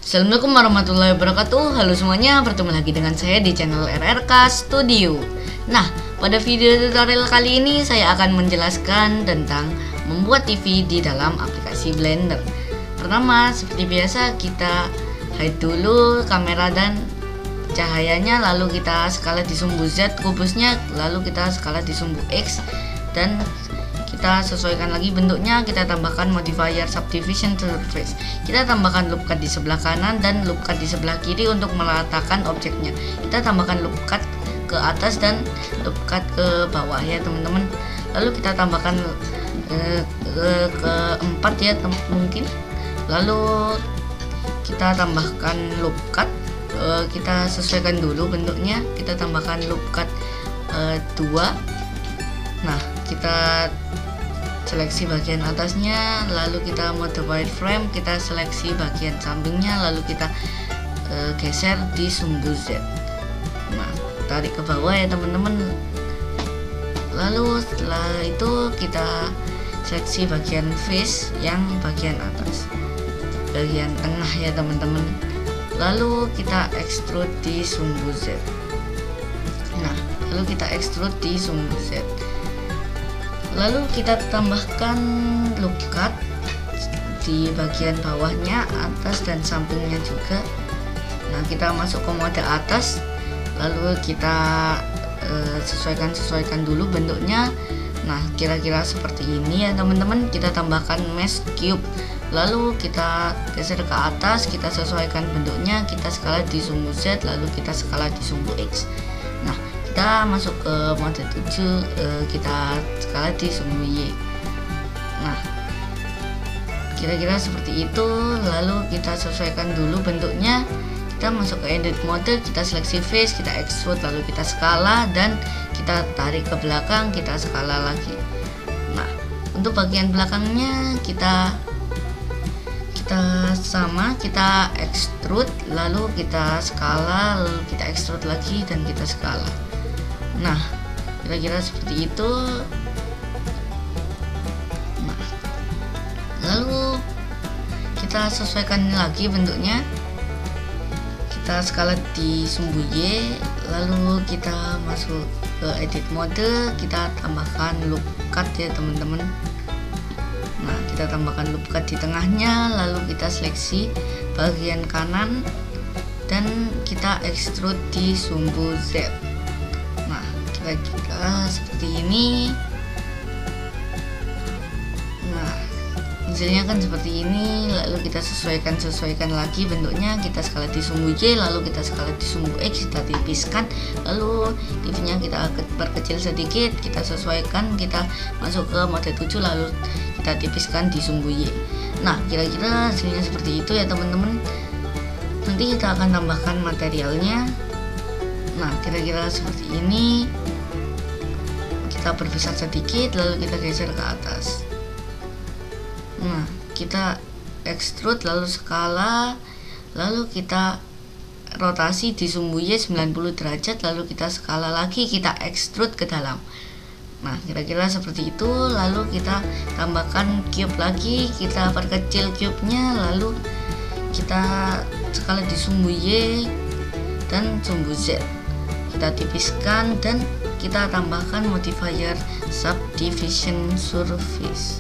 Assalamualaikum warahmatullahi wabarakatuh. Halo semuanya, bertemu lagi dengan saya di channel RRK Studio. Nah, pada video tutorial kali ini saya akan menjelaskan tentang membuat TV di dalam aplikasi Blender. Pertama, seperti biasa kita hide dulu kamera dan cahayanya, lalu kita skala di sumbu Z kubusnya, lalu kita skala di sumbu X, dan kita sesuaikan lagi bentuknya. Kita tambahkan modifier subdivision surface, kita tambahkan loop cut di sebelah kanan dan loop cut di sebelah kiri untuk meratakan objeknya. Kita tambahkan loop cut ke atas dan loop cut ke bawah ya teman-teman. Lalu kita tambahkan keempat ya mungkin. Lalu kita tambahkan loop cut, kita sesuaikan dulu bentuknya. Kita tambahkan loop cut 2. Nah, kita seleksi bagian atasnya, lalu kita mode wireframe, kita seleksi bagian sampingnya, lalu kita geser di sumbu Z. Nah, tarik ke bawah ya teman-teman. Lalu setelah itu kita seleksi bagian face yang bagian atas, bagian tengah ya teman-teman. Lalu kita extrude di sumbu Z. Nah, lalu kita extrude di sumbu Z. Lalu kita tambahkan loop cut di bagian bawahnya, atas dan sampingnya juga. Nah, kita masuk ke mode atas, lalu kita sesuaikan dulu bentuknya. Nah, kira-kira seperti ini ya teman-teman. Kita tambahkan mesh cube, lalu kita geser ke atas, kita sesuaikan bentuknya, kita skala di sumbu Z, lalu kita skala di sumbu X. Nah, kita masuk ke mode 7, kita skala di sumbu Y. Nah, kira-kira seperti itu. Lalu kita sesuaikan dulu bentuknya. Kita masuk ke edit mode, kita seleksi face, kita extrude, lalu kita skala dan kita tarik ke belakang, kita skala lagi. Nah, untuk bagian belakangnya kita sama, kita extrude, lalu kita skala, lalu kita extrude lagi dan kita skala. Nah, kira-kira seperti itu. Nah, lalu kita sesuaikan lagi bentuknya. Kita skala di sumbu Y, lalu kita masuk ke edit mode, kita tambahkan loop cut ya teman-teman. Nah, kita tambahkan loop cut di tengahnya, lalu kita seleksi bagian kanan dan kita extrude di sumbu Z. Nah, kira-kira seperti ini. Nah, hasilnya kan seperti ini. Lalu kita sesuaikan lagi bentuknya. Kita skala di sumbu Y, lalu kita skala di sumbu X, kita tipiskan. Lalu TV-nya kita perkecil sedikit, kita sesuaikan, kita masuk ke mode 7, lalu kita tipiskan di sumbu Y. Nah, kira-kira hasilnya seperti itu ya teman-teman. Nanti kita akan tambahkan materialnya. Nah, kira-kira seperti ini. Kita perbesar sedikit, lalu kita geser ke atas. Nah, kita extrude, lalu skala, lalu kita rotasi di sumbu Y 90 derajat, lalu kita skala lagi, kita extrude ke dalam. Nah, kira-kira seperti itu. Lalu kita tambahkan cube lagi, kita perkecil cube-nya, lalu kita skala di sumbu Y dan sumbu Z. Kita tipiskan dan kita tambahkan modifier subdivision surface.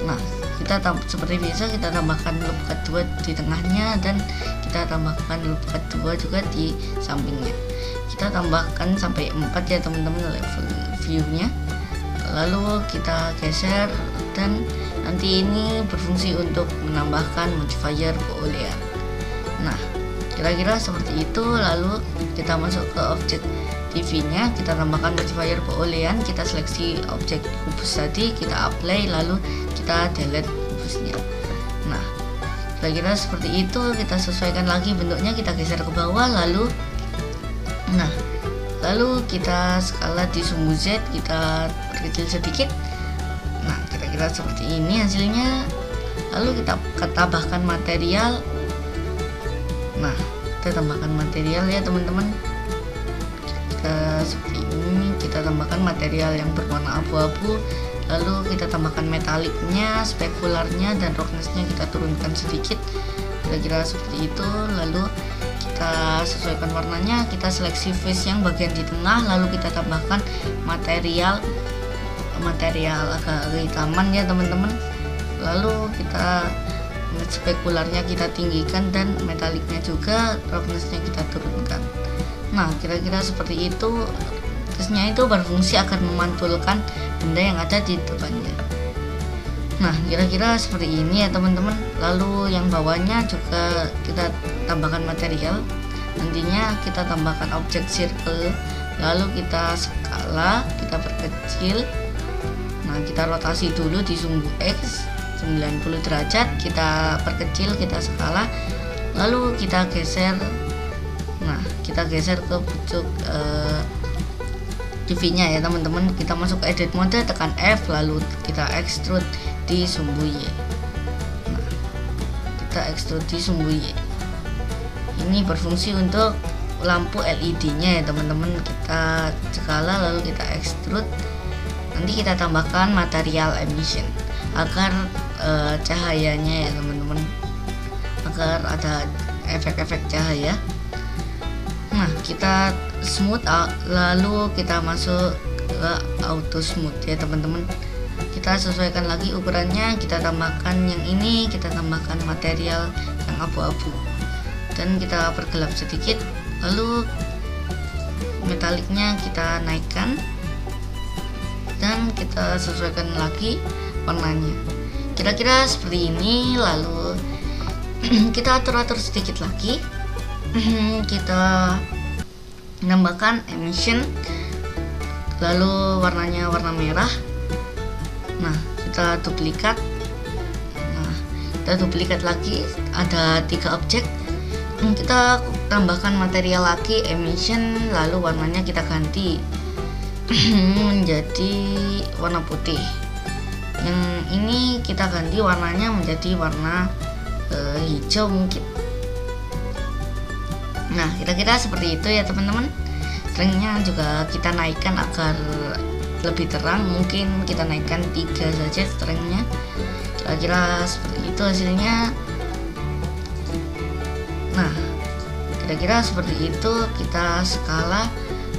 Nah, kita seperti biasa kita tambahkan loop cut 2 di tengahnya dan kita tambahkan loop cut 2 juga di sampingnya. Kita tambahkan sampai 4 ya teman-teman level view-nya. Lalu kita geser dan nanti ini berfungsi untuk menambahkan modifier boolean. Nah, kira-kira seperti itu. Lalu kita masuk ke objek TV-nya, kita tambahkan modifier boolean, kita seleksi objek kubus tadi, kita apply, lalu kita delete kubusnya. Nah, kira-kira seperti itu. Kita sesuaikan lagi bentuknya, kita geser ke bawah, lalu kita skala di sumbu Z, kita perkecil sedikit. Nah, kira-kira seperti ini hasilnya. Lalu kita tambahkan material. Nah, kita tambahkan material ya teman-teman. Seperti ini, kita tambahkan material yang berwarna abu-abu, lalu kita tambahkan metaliknya, spekularnya, dan roughnessnya kita turunkan sedikit. kira-kira seperti itu. Lalu kita sesuaikan warnanya, kita seleksi face yang bagian di tengah, lalu kita tambahkan material agak hitaman ya teman-teman. Lalu kita spekularnya kita tinggikan dan metaliknya juga roughnessnya kita turunkan. Nah, kira-kira seperti itu. Tesnya itu berfungsi agar memantulkan benda yang ada di depannya. Nah, kira-kira seperti ini ya teman-teman. Lalu yang bawahnya juga kita tambahkan material. Nantinya kita tambahkan objek circle, lalu kita skala, kita perkecil. Nah, kita rotasi dulu di sumbu X 90 derajat, kita perkecil, kita skala, lalu kita geser. Nah, kita geser ke pucuk TV-nya ya teman-teman. Kita masuk ke edit mode, tekan F, lalu kita extrude di sumbu Y. Nah, kita extrude di sumbu Y. Ini berfungsi untuk lampu LED-nya ya teman-teman. Kita skala lalu kita extrude. Nanti kita tambahkan material emission agar cahayanya ya teman-teman, agar ada efek-efek cahaya. Nah, kita smooth, lalu kita masuk ke auto smooth ya teman-teman. Kita sesuaikan lagi ukurannya, kita tambahkan yang ini, kita tambahkan material yang abu-abu dan kita pergelap sedikit, lalu metaliknya kita naikkan dan kita sesuaikan lagi warnanya. Kira-kira seperti ini. Lalu kita atur-atur sedikit lagi. Kita menambahkan emission, lalu warnanya warna merah. Nah, kita duplikat. Nah, kita duplikat lagi, ada 3 objek. Kita tambahkan material lagi, emission, lalu warnanya kita ganti menjadi warna putih. Yang ini kita ganti warnanya menjadi warna hijau mungkin. Nah, kira-kira seperti itu ya teman-teman. Strengthnya juga kita naikkan agar lebih terang, mungkin kita naikkan 3 saja strengthnya. Kira-kira seperti itu hasilnya. Nah, kira-kira seperti itu. Kita skala,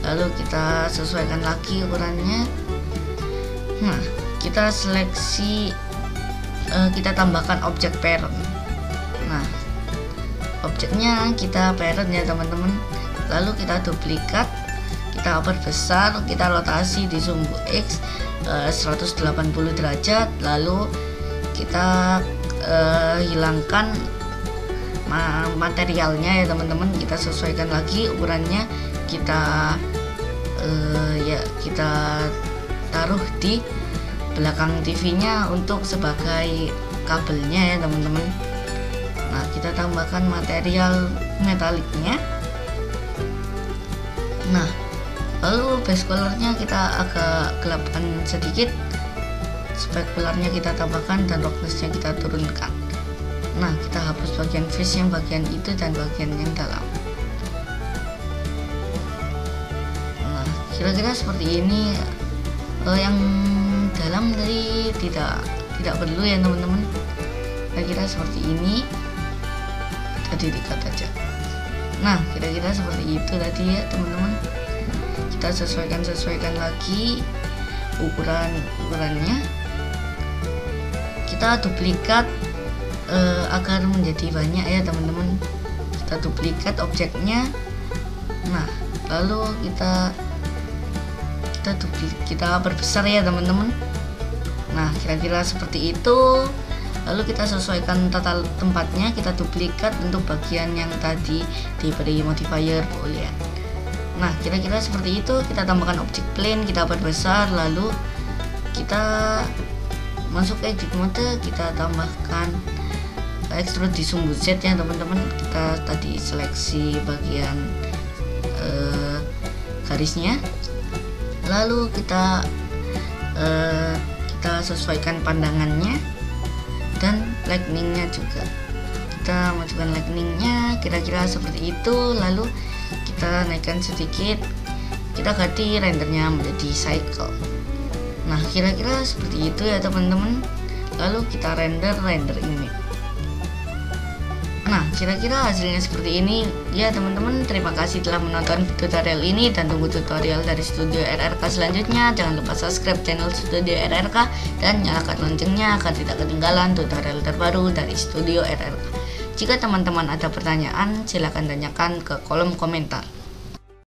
lalu kita sesuaikan lagi ukurannya. Nah, kita seleksi, kita tambahkan objek parent. Nah, objeknya kita parent ya teman-teman. Lalu kita duplikat, kita perbesar, kita rotasi di sumbu X 180 derajat, lalu kita hilangkan materialnya ya teman-teman. Kita sesuaikan lagi ukurannya, kita kita taruh di belakang TV-nya untuk sebagai kabelnya ya teman-teman. Nah, kita tambahkan material metaliknya. Nah, lalu base colornya kita agak gelapkan sedikit, spekularnya kita tambahkan dan roughnessnya kita turunkan. Nah, kita hapus bagian face yang bagian itu dan bagian yang dalam. Nah, kira-kira seperti ini. Yang dalam tadi tidak perlu ya teman-teman. Kira-kira seperti ini, tadi dikat aja. Nah, kira-kira seperti itu tadi ya teman-teman. Kita sesuaikan lagi ukurannya. Kita duplikat agar menjadi banyak ya teman-teman. Kita duplikat objeknya. Nah, lalu kita perbesar ya teman-teman. Nah, kira-kira seperti itu. Lalu kita sesuaikan tata tempatnya, kita duplikat untuk bagian yang tadi diberi modifier boolean. Nah, kira-kira seperti itu. Kita tambahkan objek plane, kita perbesar, lalu kita masuk ke edit mode, kita tambahkan extrude di sumbu Z ya teman-teman. Kita tadi seleksi bagian garisnya, lalu kita sesuaikan pandangannya dan lightingnya juga. Kita masukkan lightingnya, kira-kira seperti itu. Lalu kita naikkan sedikit, kita ganti rendernya menjadi cycle. Nah, kira-kira seperti itu ya teman-teman. Lalu kita render image. Nah, kira-kira hasilnya seperti ini. Ya teman-teman, terima kasih telah menonton tutorial ini dan tunggu tutorial dari Studio RRK selanjutnya. Jangan lupa subscribe channel Studio RRK dan nyalakan loncengnya agar tidak ketinggalan tutorial terbaru dari Studio RRK. Jika teman-teman ada pertanyaan, silakan tanyakan ke kolom komentar.